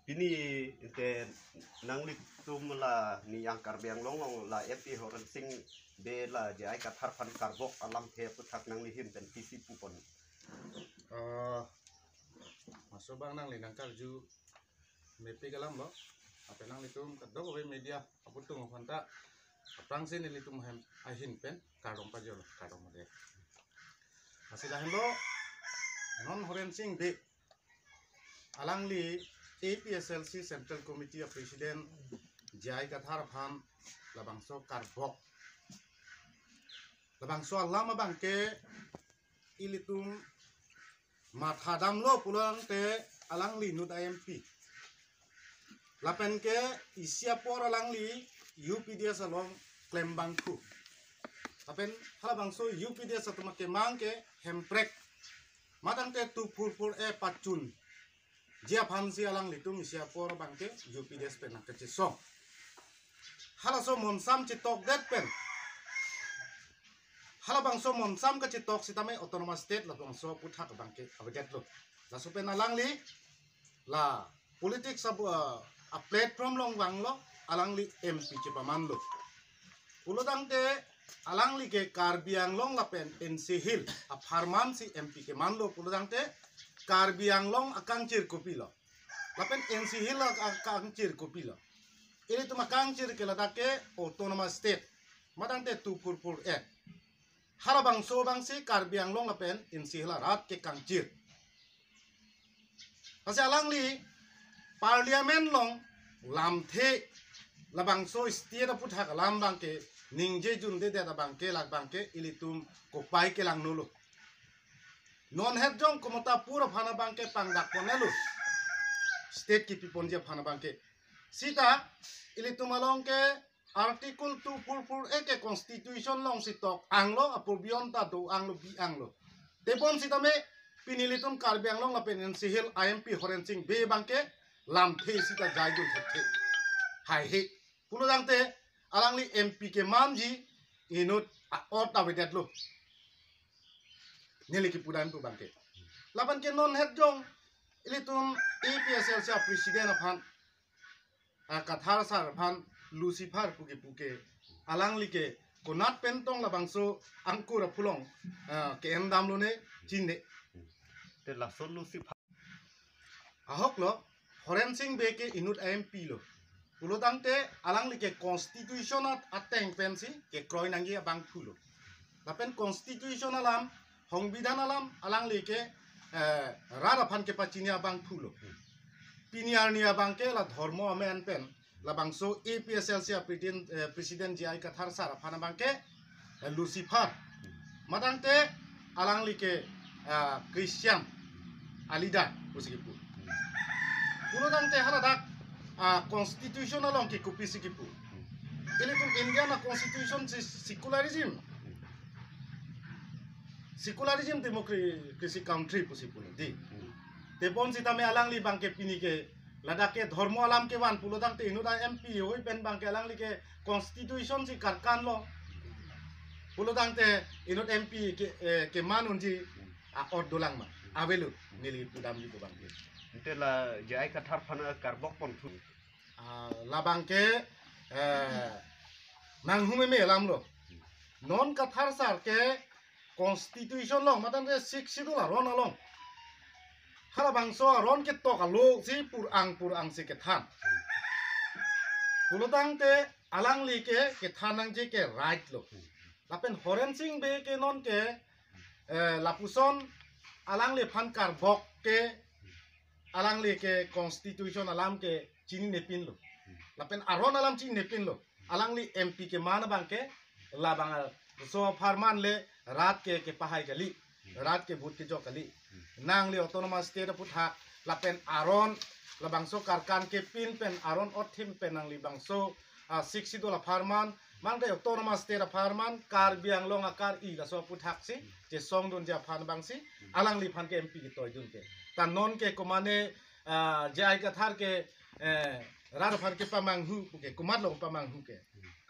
Ini te nanglit tumla ni yang karbiang longong la epi horan sing be la jai kat harpan karbok alam he putak nang lihim dan pisi pupon. Masuk bang nang linang karju mepi kalam lo apa nang litum kadok we media apa tuh ngfanta aprang sini litum hem ahin pen karong pajol karong mode masih dahin lo non horen sing be alang li APSLC Central Committee of President jai kathar phan labangso karbok labangso lama bangke ilitum mathadam lo pulang te alang li nut IMP lapen ke isia por alang li UPDS along klembangku lapen hala bangso UPDS atuma ke mangke hemprek madang te tu pur pacun jia phansi alang li tum isia por bangke UPDS pen ke song hala so monsam chitok det pen hala bangso monsam ka chitok sitame autonomous state la bangso puthak bangke abedet lo la so pen alang li la politics sab a platform long wang lo alang li MP cipaman lo ulodang te alang li ke karbiang long la pen NC Hill a farman si MP ke man lo ulodang te karbiang long akang cir kopi lo la pen NC Hill akang cir kopi lo ini tu makang cir ke ladake autonomous state madang te tu pur harabang so bang si karbiang long la pen NC Hill rat ke kangcir kasi alang li parliament long lam the labang so state puthak lam bangke ningje junde da bangke lag bangke ilitum ko pai ke lang nulu non het jong komota pura phana bangke pangdak ponelu state ki piponje phana bangke sita ilitum along ke article 244 ke constitution long sitok anglo aprobion ta do anglo bi anglo tepon sita me pinilitum karbiang long la pen sihil IMP horensing be bangke lam the sita jaidun the hai he pulo dangte alang li MP ke manji inut ot awedet lo neli ki pudan tu bangke lapan ke non het jong ilitum APSLC presiden aphan kathar sar phan Lucifer puke alang li ke konat pentong la bangso angkur phulong ke endam lo ne chinne Te la solusi ahok lo forensing be ke inut IMP lo ulodang te alang li ke constitution ateng pensi ke kroy nangi abang phulo lapen constitution alam hongbidan alam alang li ke rara phan ke pachini abang phulo piniar ni abang ke la dharma amen pen la bangso APSLC president jai kathar sar phan abang ke Lucifer madang te alang li ke Christian alida usikipu ulodang te haradak constitutional long ki kopi sikipu ini tuh Indian constitution secularism democracy country pusipun di tepon sita me alang li bangke pini ke ladake dharma alam ke wan pulodang te inuda MP hoi pen bangke alang li ke constitution si karkan lo pulodang te inut MP ke manun ji or dolang ma avelu nili pudam ji bangke te la jai kat harpan karbok pon tu labangke nanghume me lam lo non kathar sar ke constitution long matan ke siksidula ron along hala bangso ron ke to ka lo si pur ang si ke than pulodang te alang li ke thanang je ke right lo lapen horensing be ke non ke lapuson alang li phan karbok ke alang li ke constitution alam ke chini nepin lo lapen aron alam chini nepin lo alang li MP ke mana bangke labang so farman le rat ke pahai kali rat ke but ke jo kali nang li autonomous state puthak lapen aron labang so karkan ke pin pen aron othim pen nang li bangso 60 dola farman mangde autonomous state farman karbiang long akar I la so puthak si je song dun ja phan bangsi alang li phan ke MP ki toy dun ke tan non ke komane jai kathar ke rar phar ke pamang hu ke kumat long pamang hu ke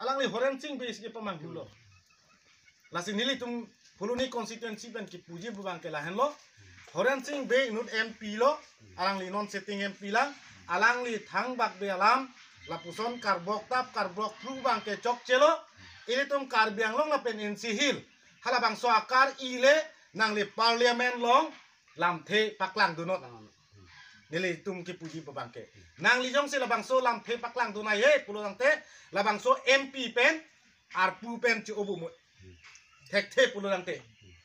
alang li horensing be ke pamang hu lo lasi nili tum fuluni constituency ben ki puji bubang ke lahen lo horensing be inut MP lo alang li non setting MP la alangli thang bak be alam lapuson karbok tap karbok pru bang ke chok chelo ini tum Karbi Anglong la pen insihil hala bang so akar ile nang le parliament long lam the paklang dunot nili tum ki puji babangke nang li jong se la bang so lam the paklang dunai he pulo dang te la bang so MP pen ar pu pen chi obu mu thek the pulo dang te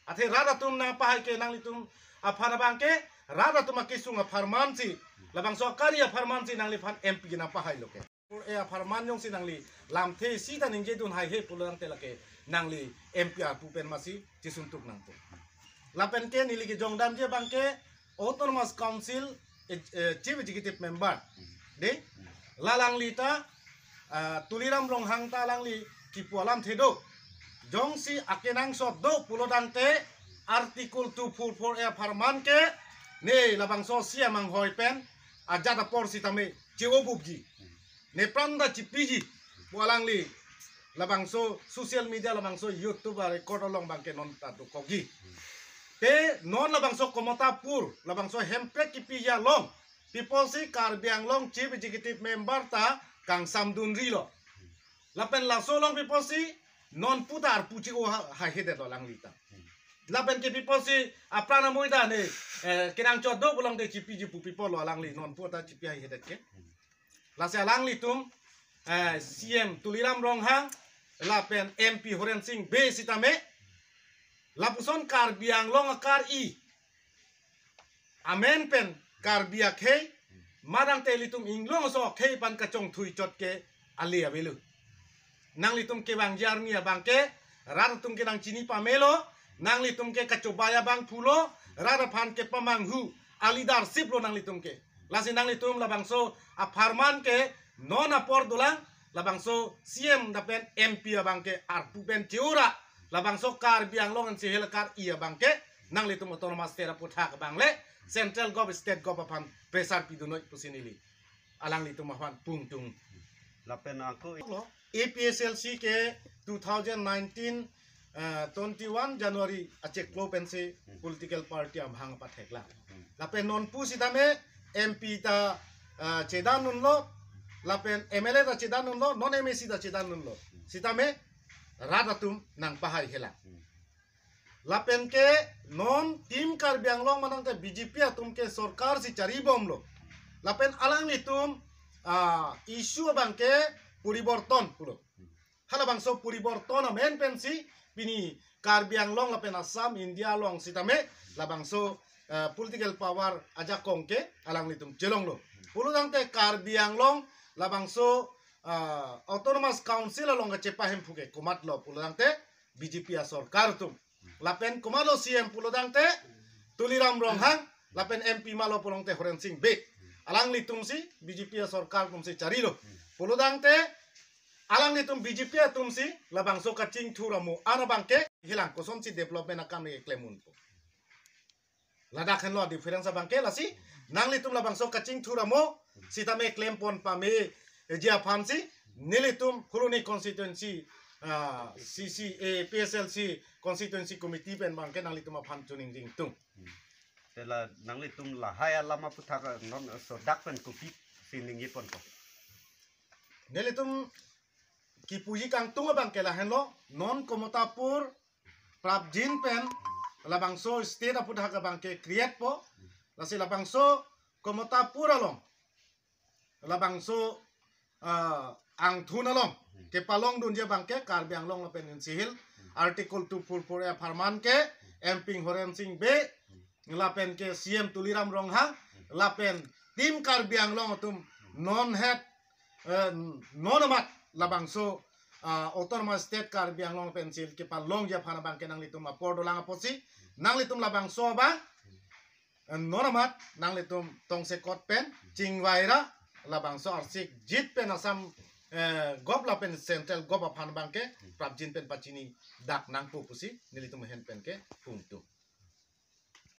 athe rada tum na pahai ke nang li tum aphana bangke rada tum kisung farman si la bang so akari farman si nang li fan MP na pahai loke e farman jong si nang li lam the si ta ning je dun hai he pulo dang te la ke nang li MP ar pu pen masi chi suntuk nang to la pen ke nili ki jong dam je bangke autonomous council chief executive member de lalang lita tuliram rong hang ta lang li ki pualam thedo jong si akenang so do pulo dante article 244 e farman ke ne labang so sia mang hoi pen ajada por si tame chewo bubji ne pranda chipiji pualang li labang so social media labang so youtube record long bangke non ta to kogi te non labang so komotapur labang so hempek kipija long people si Karbi Anglong chief executive member ta kang samdun rilo lapen la so long people si non putar puchi o ha hede do lang lita lapen ke people si aprana moida ne kinang chodo bolong de chipiji pu people lo lang li non puta chipi ha hede ke la se lang li tum CM tuliram rong hang lapen MP Horen Singh be sitame lapuson Karbi Anglong akar i amen pen Karbi akhe madang te litum inglong so khe pan kachong thui chot ke alia belu nang litum ke bang jar mia bang ke rar tum ke nang chini pamelo nang litum ke kachobaya bang phulo rar phan ke pamang hu alidar siplo nang litum ke lasi nang litum la bang so a farman ke non apor dulang la bang so CM dapen MP bang ke arpu pen tiura la bang so Karbi Anglong si helkar ia bang ke nang litum autonomous tera puthak bang le central gov state gov apan presar pidunoi pusinili alang litum apan pungtung lapen aku APSLC ke 2019 21 January acek klo pensi political party am hang pathekla lapen non pusitame MP ta chedan nunlo lapen MLA ta chedan nunlo non MSC ta chedan nunlo sitame radatum nang pahai hela lapen ke non tim Karbi Anglong manang te BJP atum ke sarkar si cari bom lo lapen alang litum isu bangke puriborton pulo hala bangso puriborton amen pensi bini Karbi Anglong lapen Assam India long sitame la bangso political power aja kongke alang litum jelong lo pulo dangte Karbi Anglong la bangso autonomous council along cepahem fuke kumat lo pulo dangte BJP a sarkar tum lapen kumalo CM pulo dangte tuliram ronghang lapen MP malo pulong te Horen Singh be alang litum si BJP a sarkar tum si cari lo pulo dangte alang litum BJP a tum si labang so kacing thuramu ana bangke hilang koson si development akam e klemun po ladak hen lo difference bangke lasi nang litum labang so kacing thuramu sitame claim pon pame jia phamsi nilitum khuluni constituency CCA PSLC constituency committee pen bangke nang litum aphan tuning jing tung tela nang litum la haya lama puthak non so dakpen kupi siningi pon ko nilitum ki puji kang tung bangke la hen lo non komotapur prabjin pen labang so state apudha ka bangke create po lasi labang so komotapur along labang so ang thunalong ke palong dun je bangke Karbi Anglong lapen sihil article 244 e farman ke MP Horen Singh be lapen ke CM tuliram ronghang lapen tim Karbi Anglong tum non head non amat labang so autonomous state Karbi Anglong pensil ke palong je phana bangke nang litum apordo lang aposi nang litum labang so ba non amat nang litum tong sekot pen chingwaira labang so arsik jit pen asam gop la pen central gop aphan bangke prabjin pen pachini dak nang pupusi nilitum hen pen ke pungtu